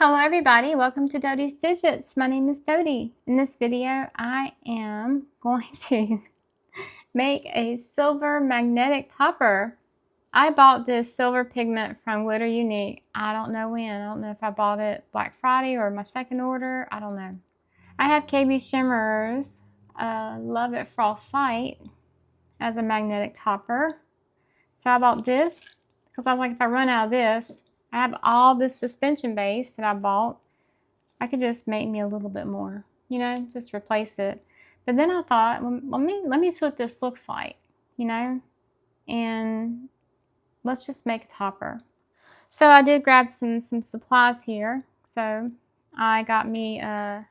Hello everybody, welcome to Dodie's Digits. My name is Dodie. In this video, I am going to make a silver magnetic topper. I bought this silver pigment from Glitter Unique. I don't know when. I don't know if I bought it Black Friday or my second order. I don't know. I have KBShimmer's Love at Frost Sight as a magnetic topper. So I bought this because I was like, if I run out of this, I have all this suspension base that I bought. I could just make me a little bit more, you know, just replace it. But then I thought, well, let me see what this looks like, you know, and let's just make a topper. So I did grab some supplies here. So I got me a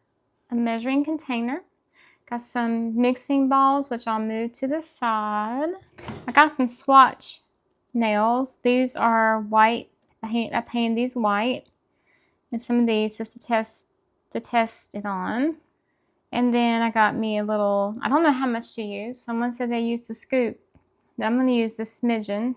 measuring container. Got some mixing balls, which I'll move to the side. I got some Swatch nails. These are white. I painted these white, and some of these just to test it on. And then I got me a little, I don't know how much to use. Someone said they used a scoop. I'm going to use this smidgen.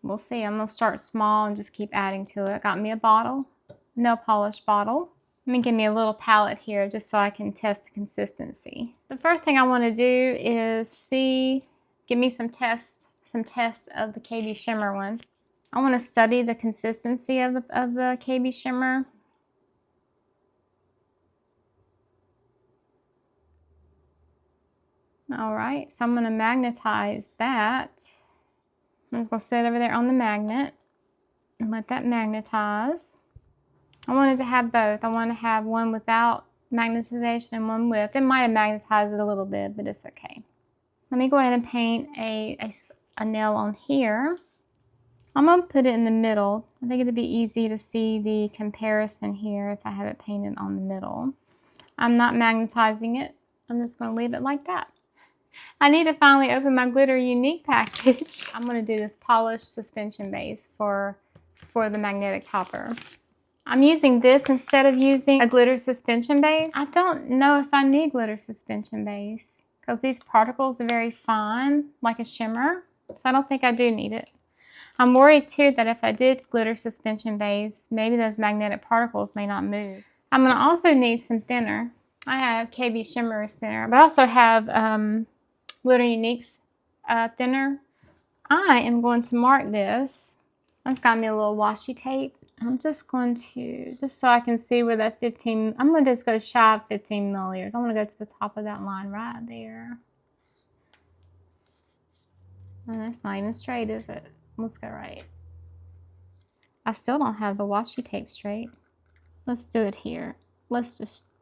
We'll see. I'm going to start small and just keep adding to it. Got me a bottle, nail polish bottle. Let me give me a little palette here just so I can test the consistency. The first thing I want to do is give me some tests of the KBShimmer one. I want to study the consistency of the KBShimmer. All right, so I'm going to magnetize that. I'm just going to sit over there on the magnet and let that magnetize. I wanted to have both. I want to have one without magnetization and one with. It might have magnetized it a little bit, but it's okay. Let me go ahead and paint a nail on here. I'm going to put it in the middle. I think it'd be easy to see the comparison here if I have it painted on the middle. I'm not magnetizing it. I'm just going to leave it like that. I need to finally open my Glitter Unique package. I'm going to do this polished suspension base for the magnetic topper. I'm using this instead of using a glitter suspension base. I don't know if I need glitter suspension base because these particles are very fine, like a shimmer. So I don't think I do need it. I'm worried too that if I did glitter suspension base, maybe those magnetic particles may not move. I'm going to also need some thinner. I have KBShimmer's thinner, but I also have Glitter Unique's thinner. I am going to mark this. I just got me a little washi tape. I'm just going to, just so I can see where that 15, I'm going to just go shy of 15 milliliters. I'm going to go to the top of that line right there. And that's not even straight, is it? Let's go right. I still don't have the washi tape straight. Let's do it here. Let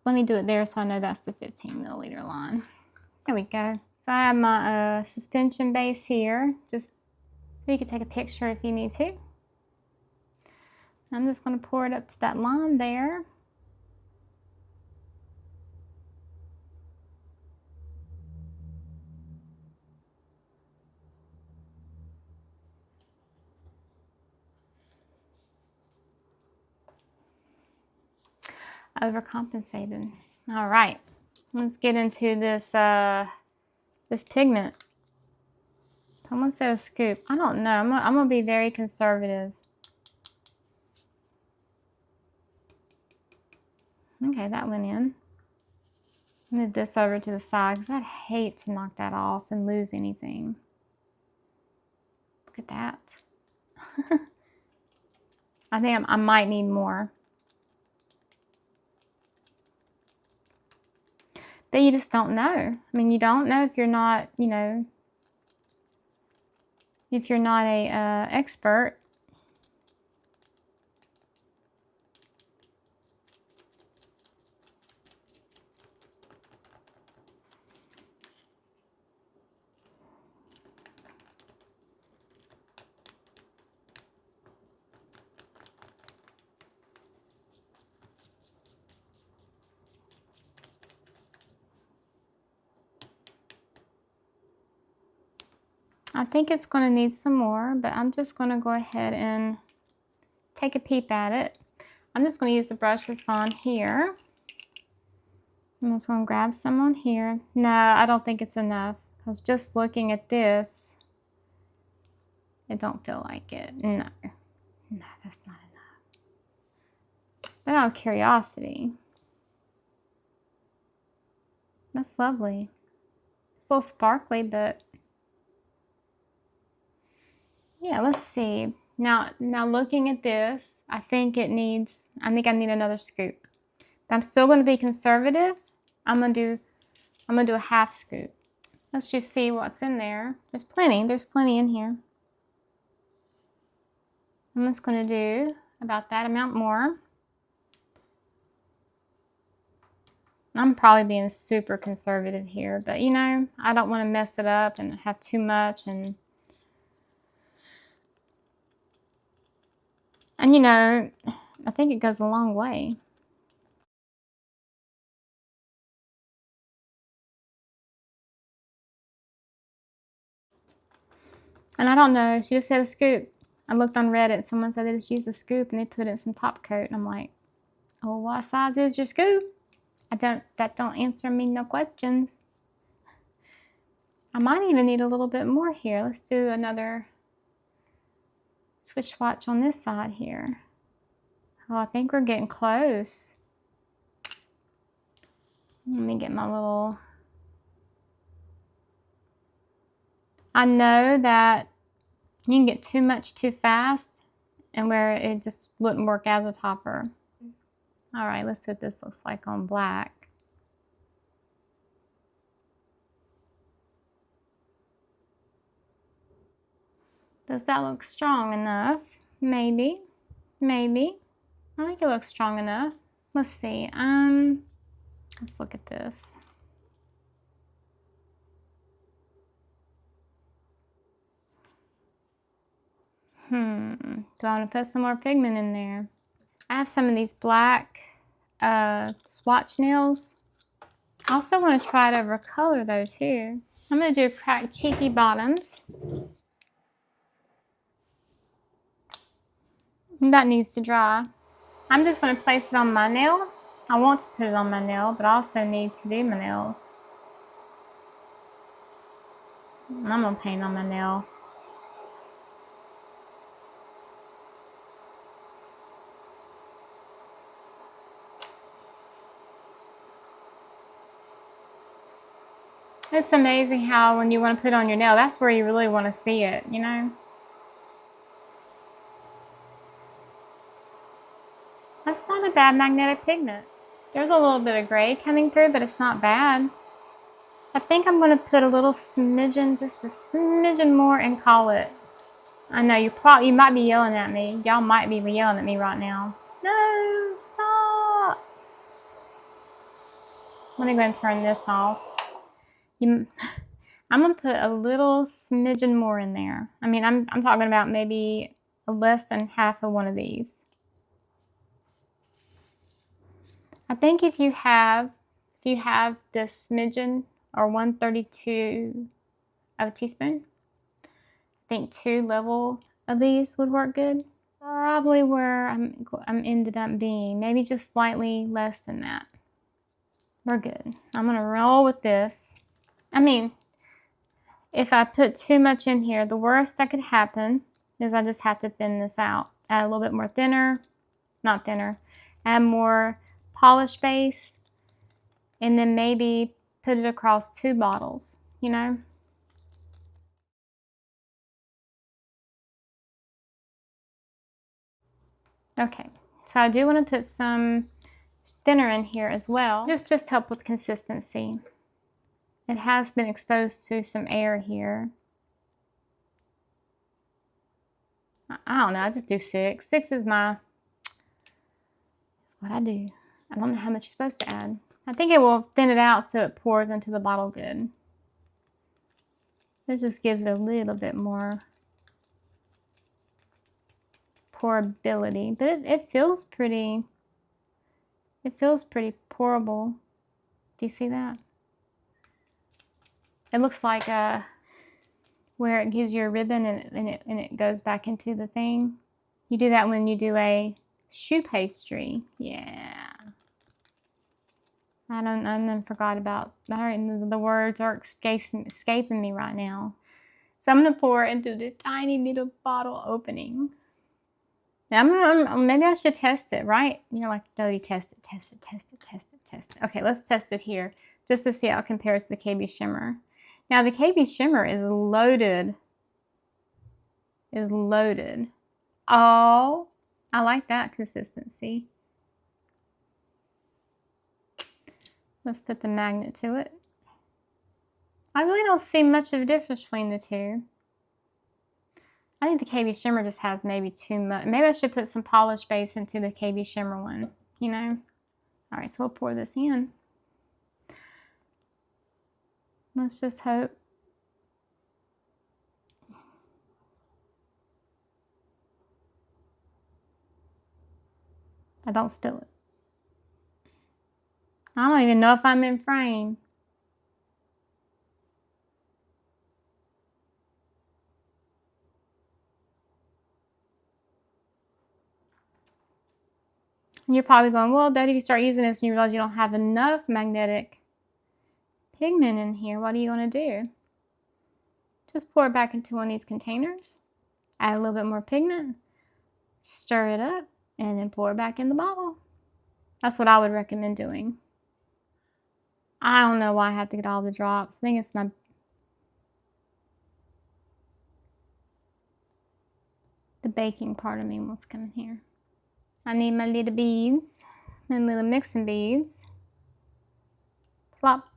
me do it there so I know that's the 15 milliliter line. There we go. So I have my suspension base here. Just so you can take a picture if you need to. I'm just going to pour it up to that line there. Overcompensated. All right, let's get into this this pigment. Someone said a scoop. I don't know. I'm gonna be very conservative. Okay, that went in. Move this over to the side because I'd hate to knock that off and lose anything. Look at that. I think I might need more. But you just don't know. I mean, you don't know if you're not, you know, if you're not a expert. I think it's going to need some more, but I'm just going to go ahead and take a peep at it. I'm just going to use the brush that's on here. I'm just going to grab some on here. No, I don't think it's enough because just looking at this, it don't feel like it. No, that's not enough. but out of curiosity. That's lovely. It's a little sparkly, but yeah, let's see. Now looking at this, I think I need another scoop. But I'm still going to be conservative. I'm gonna do a half scoop. Let's just see what's in there. There's plenty in here. I'm just gonna do about that amount more. I'm probably being super conservative here, but you know, I don't want to mess it up and have too much and you know, I think it goes a long way. And I don't know, she just said a scoop. I looked on Reddit, someone said they just used a scoop and they put in some top coat, and I'm like, oh, what size is your scoop? That don't answer me no questions. I might even need a little bit more here. Let's do another swatch on this side here. Oh, I think we're getting close. Let me get my little... I know that you can get too much too fast and where it just wouldn't work as a topper. All right, let's see what this looks like on black. Does that look strong enough? Maybe, maybe. I think it looks strong enough. Let's see, let's look at this. Do I want to put some more pigment in there? I have some of these black Swatch nails. I also want to try to overcolor those too. I'm going to do cracked cheeky bottoms. That needs to dry. I'm just going to place it on my nail. I want to put it on my nail, but I also need to do my nails. I'm going to paint on my nail. It's amazing how when you want to put it on your nail, that's where you really want to see it, you know? That's not a bad magnetic pigment. There's a little bit of gray coming through, but it's not bad. I think I'm going to put a little smidgen, just a smidgen more, and call it. I know you might be yelling at me. Y'all might be yelling at me right now. No, stop. Let me go and turn this off. I'm going to put a little smidgen more in there. I mean, I'm talking about maybe less than half of one of these. I think if you have this smidgen or 1/32 of a teaspoon, I think 2 level of these would work good. Probably where I'm ended up being, maybe just slightly less than that. We're good. I'm gonna roll with this. I mean, if I put too much in here, the worst that could happen is I just have to thin this out. Add a little bit more add more polish base, and then maybe put it across 2 bottles, you know? Okay, so I do want to put some thinner in here as well, just help with consistency. It has been exposed to some air here. I don't know, I just do 6. 6 is what I do. I don't know how much you're supposed to add. I think it will thin it out so it pours into the bottle good. This just gives it a little bit more pourability, but it feels pretty pourable. Do you see that? It looks like where it gives you a ribbon and it goes back into the thing. You do that when you do a shoe pastry. Yeah. I then forgot about the words are escaping me right now. So I'm gonna pour it into the tiny little bottle opening. Maybe I should test it, right? You're like, Dodie, test it, test it, test it, test it, test it. Okay, let's test it here just to see how it compares to the KBShimmer. Now the KBShimmer is loaded. Oh, I like that consistency. Let's put the magnet to it. I really don't see much of a difference between the two. I think the KBShimmer just has maybe too much. Maybe I should put some polish base into the KBShimmer one, you know? All right, so we'll pour this in. Let's just hope. I don't spill it. I don't even know if I'm in frame. And you're probably going, well, Dodie, if you start using this and you realize you don't have enough magnetic pigment in here, what are you going to do? Just pour it back into one of these containers, add a little bit more pigment, stir it up, and then pour it back in the bottle. That's what I would recommend doing. I don't know why I have to get all the drops. I think it's the baking part of me wants to come in here. I need my little beads, my little mixing beads. Plop.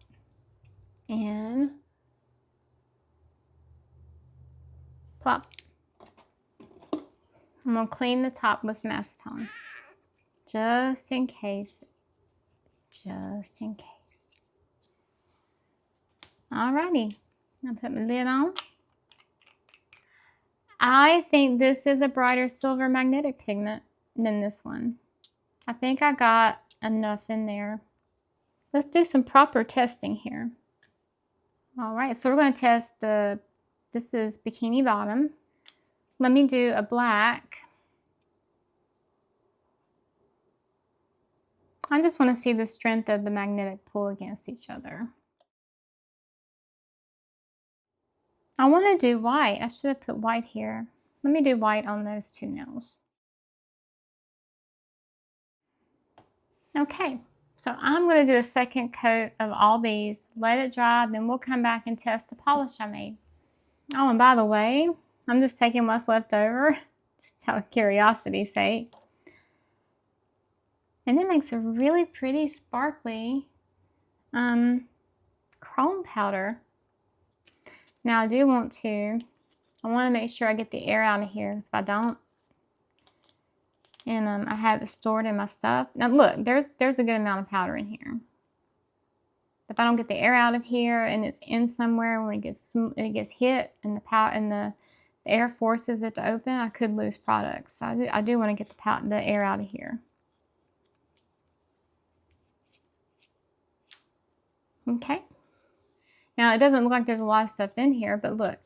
And plop. I'm going to clean the top with some acetone. Just in case. Just in case. Alrighty. I'll put my lid on. I think this is a brighter silver magnetic pigment than this one. I think I got enough in there. Let's do some proper testing here. All right, so we're going to test this is Bikini Bottom. Let me do a black. I just want to see the strength of the magnetic pull against each other. I want to do white. I should have put white here. Let me do white on those two nails. Okay, so I'm going to do a second coat of all these, let it dry, then we'll come back and test the polish I made. Oh, and by the way, I'm just taking what's left over, just out of curiosity's sake. And it makes a really pretty sparkly chrome powder. Now I want to make sure I get the air out of here, because if I don't, and I have it stored in my stuff. Now look, there's a good amount of powder in here. If I don't get the air out of here and it's in somewhere when it gets hit and the air forces it to open, I could lose products. So I do want to get the air out of here. Okay. Now it doesn't look like there's a lot of stuff in here, but look,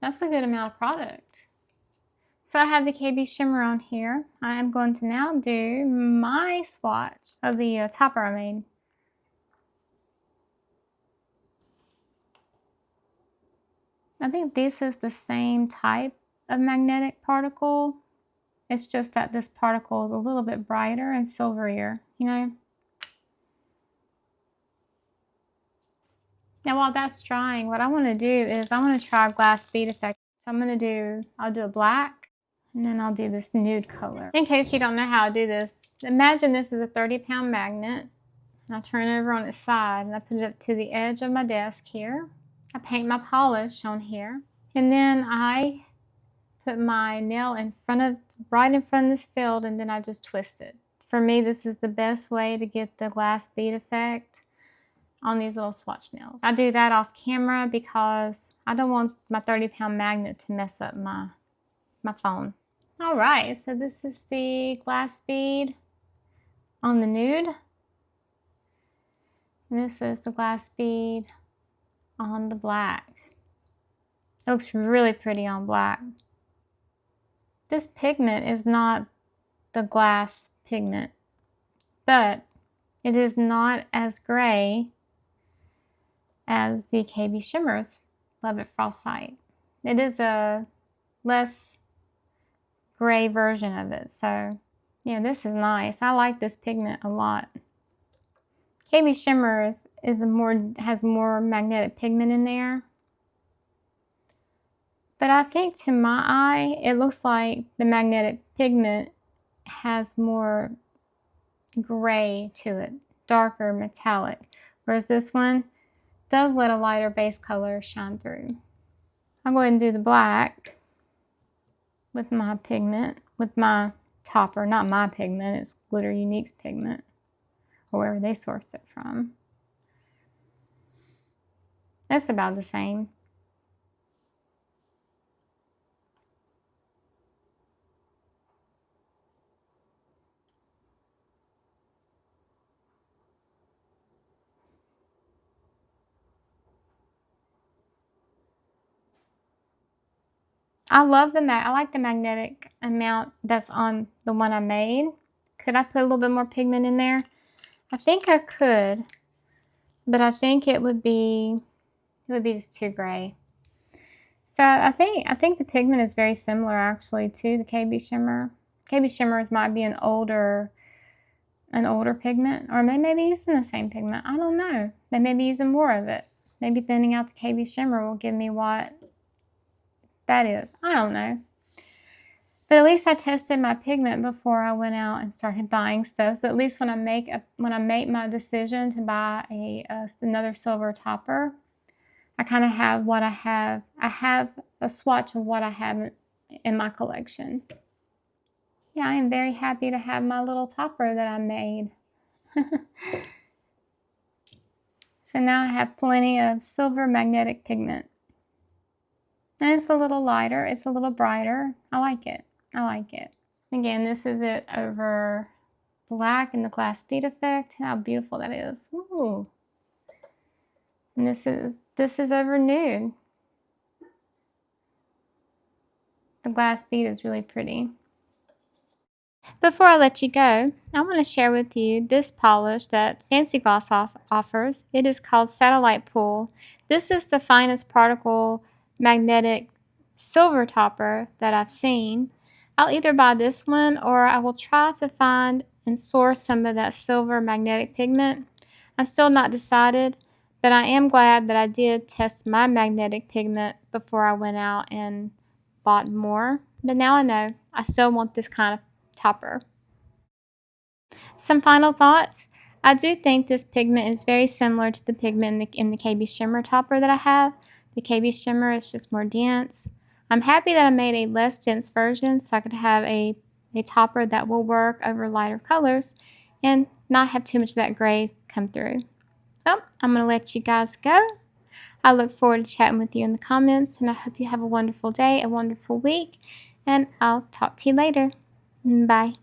that's a good amount of product. So I have the KBShimmer on here. I am going to now do my swatch of the topper I made. I think this is the same type of magnetic particle. It's just that this particle is a little bit brighter and silverier, you know? Now while that's drying, what I want to do is I want to try a glass bead effect. So I'll do a black, and then I'll do this nude color. In case you don't know how I do this, imagine this is a 30-pound magnet. And I turn it over on its side and I put it up to the edge of my desk here. I paint my polish on here. And then I put my nail right in front of this field, and then I just twist it. For me, this is the best way to get the glass bead effect on these little swatch nails. I do that off camera because I don't want my 30-pound magnet to mess up my phone. All right, so this is the glass bead on the nude. And this is the glass bead on the black. It looks really pretty on black. This pigment is not the glass pigment, but it is not as gray as the KBShimmer's Love It Frostite. It is a less gray version of it. So yeah, this is nice. I like this pigment a lot. KBShimmer has more magnetic pigment in there. But I think to my eye, it looks like the magnetic pigment has more gray to it, darker metallic. Whereas this one does let a lighter base color shine through. I'll go ahead and do the black with my pigment, with my topper. Not my pigment, it's Glitter Unique's pigment, or wherever they sourced it from. That's about the same. I like the magnetic amount that's on the one I made. Could I put a little bit more pigment in there? I think I could, but I think it would be just too gray. So I think the pigment is very similar actually to the KBShimmer. KBShimmers might be an older pigment, or they may be using the same pigment. I don't know. They may be using more of it. Maybe thinning out the KBShimmer will give me what that is. I don't know. But at least I tested my pigment before I went out and started buying stuff. So at least when I make my decision to buy another silver topper, I kind of have what I have. I have a swatch of what I have in my collection. Yeah, I am very happy to have my little topper that I made. So now I have plenty of silver magnetic pigment. And it's a little lighter, it's a little brighter. I like it. I like it. Again, this is it over black in the glass bead effect. How beautiful that is. Ooh. And this is over nude. The glass bead is really pretty. Before I let you go, I want to share with you this polish that Fancy Gloss offers. It is called Satellite Pool. This is the finest particle magnetic silver topper that I've seen. I'll either buy this one or I will try to find and source some of that silver magnetic pigment. I'm still not decided, but I am glad that I did test my magnetic pigment before I went out and bought more. But now I know I still want this kind of topper. Some final thoughts. I do think this pigment is very similar to the pigment in the KBShimmer topper that I have. The KBShimmer is just more dense. I'm happy that I made a less dense version so I could have a topper that will work over lighter colors and not have too much of that gray come through. So I'm going to let you guys go. I look forward to chatting with you in the comments, and I hope you have a wonderful day, a wonderful week, and I'll talk to you later. Bye.